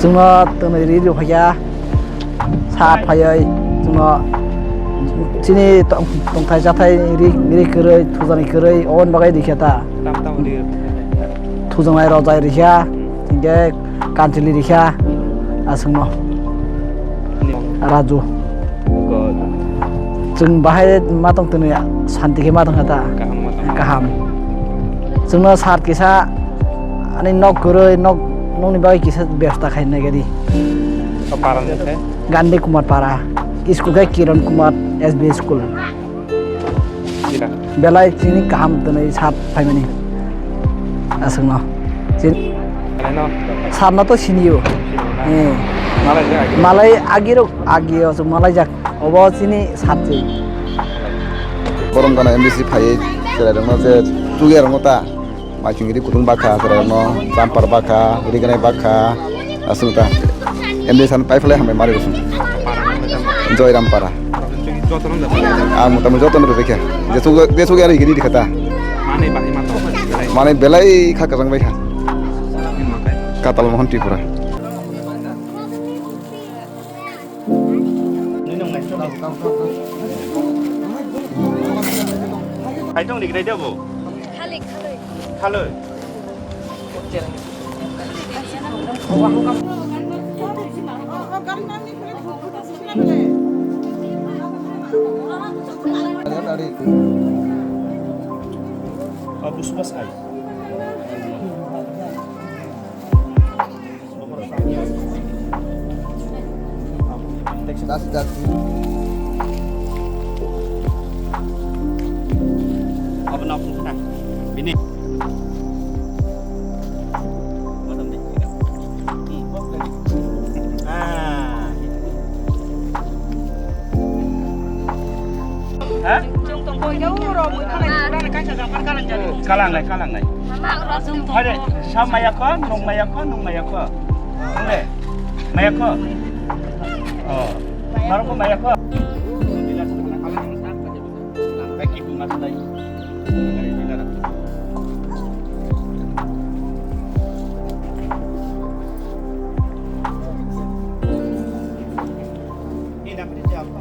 जोंनो दिनै रेडिअ फैया सात फैयो जोंनो sini tongthai jathai ri koroi thujani koroi on bagai dikhata thujangnai rojai rikha hingke kanchili rikha asungno raju जों बाहाय मा दं दिनै शान्तिखे मा दं दा गाहाम जोंनो सार किसा ani nok koroi nok nokni bagai kisa ব্যবস্থা খাইনাই gadi Gandhi Kumar Para school kai Kiran Kumar SB school belai sini kaham dinai sat faimani asungno sin sarna to siniyo malai agiro so malai jak obo sini satje borom gana MBC phai sera dong je tuger ngota machungiri kutung baka sera no campar baka riganai baka asungta MBC san pai phale hamai mari rusun Joy Rampara. Muta joton ro bekha. Desu gari giri dikhata. Mane belai khaka jang bekha. Katal mohon Tripura. Hai dong digrai dia bu. Halo. Abus mas ay. Apa nak pun ini. Kalang này. Ada, sama mayakon, nung mayakon. Nung mayakon. Oh, baru ko mayakon. Bagi bunga lagi. Ini dapat dijawab.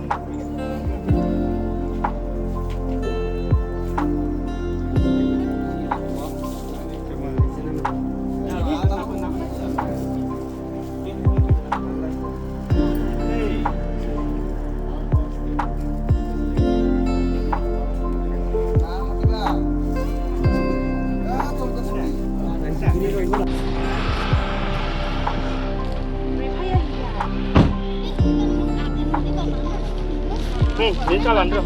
Ini jalan tuh.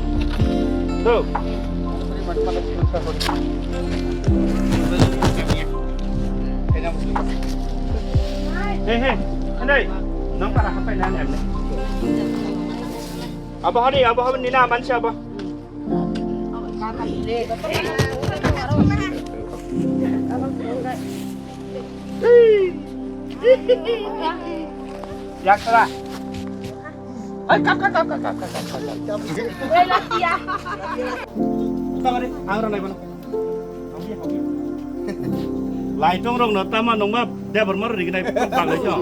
Tuh. Hei, đây. Nóng para apa ini ane? Abah hari ni nama siapa? Ya salah. Kap. Tama deh, anggaran naik mana? Laitong rong nota mah nongma dia bermar di kedai bang aja.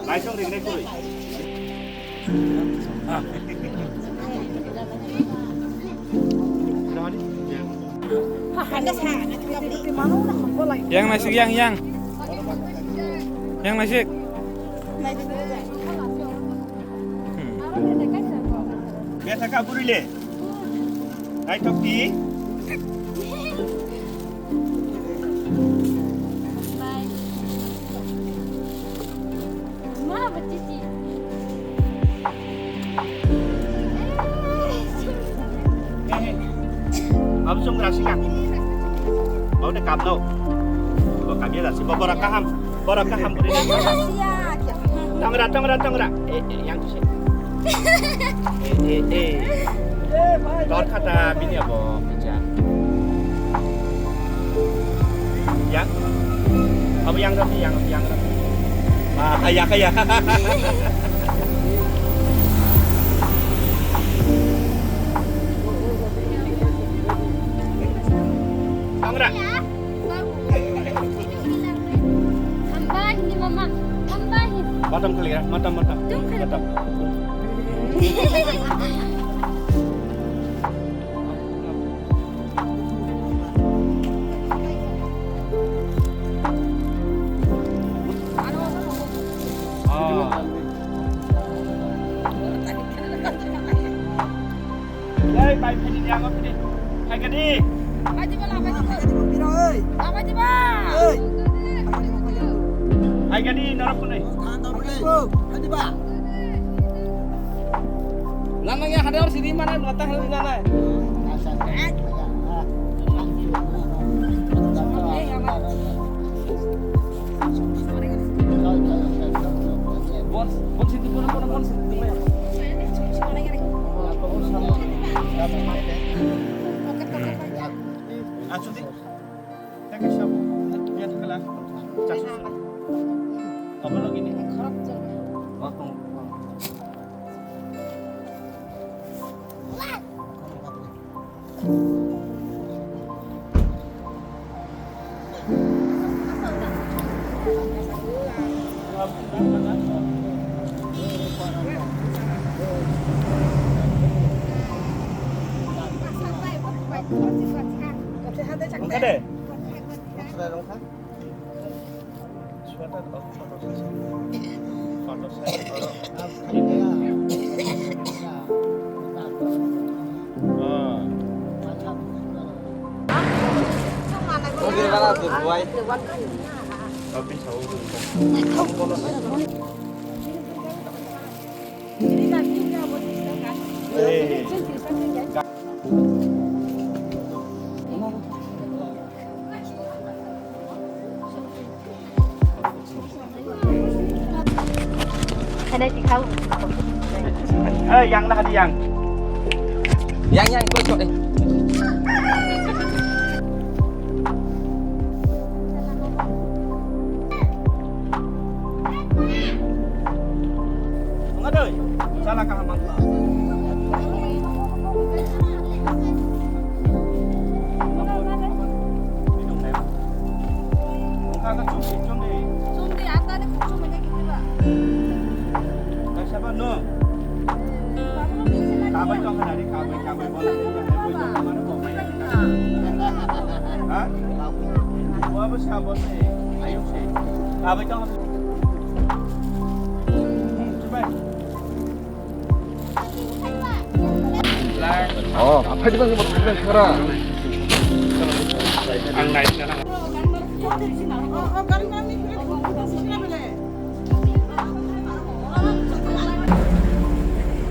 Laitong di kedai kuy. Yang nasi yang nasi. Biasa kak burile. Naik topi. Mana betis sih? Abis itu ngerasikan. Mau deh kam đâu. Kok kami lah si borakaham burile. Tangga. Yang tu sih. Lord kata bini apa meja? Yang? Apa yang rapi? Kaya. Tangra. Hamba ini mau Matam kali ya, matam. Đây, bài phải đi ra đi. Hai cái đi. Hai cái đi, nó nó này. Lanang yang ada sini mana nota hal ini mana? Bon situ pun situ ya. Suti. Tak kasih apa? Lihat kelas. Casus. Apa lagi nih? Ada deh. Ada chị không? Yang lah hadi yang. Yang ikut shot deh. Enggak deh. Salah kah mantap. Siapa no? Kabai trong cái này đi, kabai bao nhiêu cái này bây giờ mà nó còn mấy cái này. Hả? Bố bố sao bố này? Ai không gì? Kabai trong. Coba. 앞에 지금 뭐 그냥 가라. Ang này nó đang.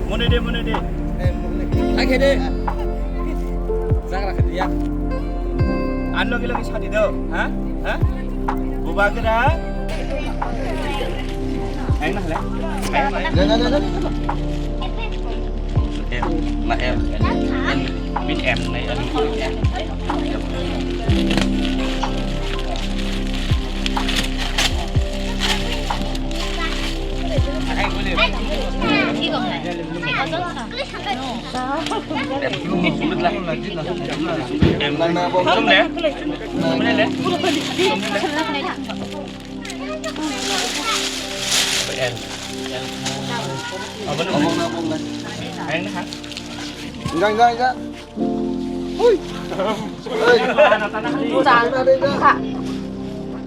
Mana dia? Lagi deh. Zakra kedia. An lagi sadi dah, hah? Buba ke dah? Enak lah. Jangan. Em biết em này anh 이거 없나요? em không lẽ không lẽ em anh hả Enggak. Hui.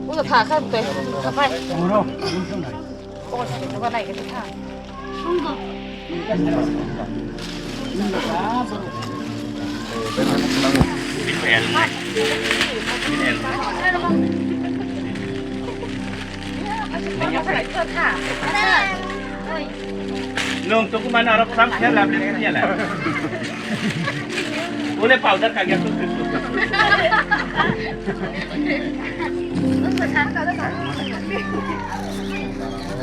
우선 다 가도 돼. 가봐요. 누가 나 이게 다. biết em này biết em nung tu kemana orang sampai lah beli dia lah boleh powder kaget tu 응, 잘 가다 가.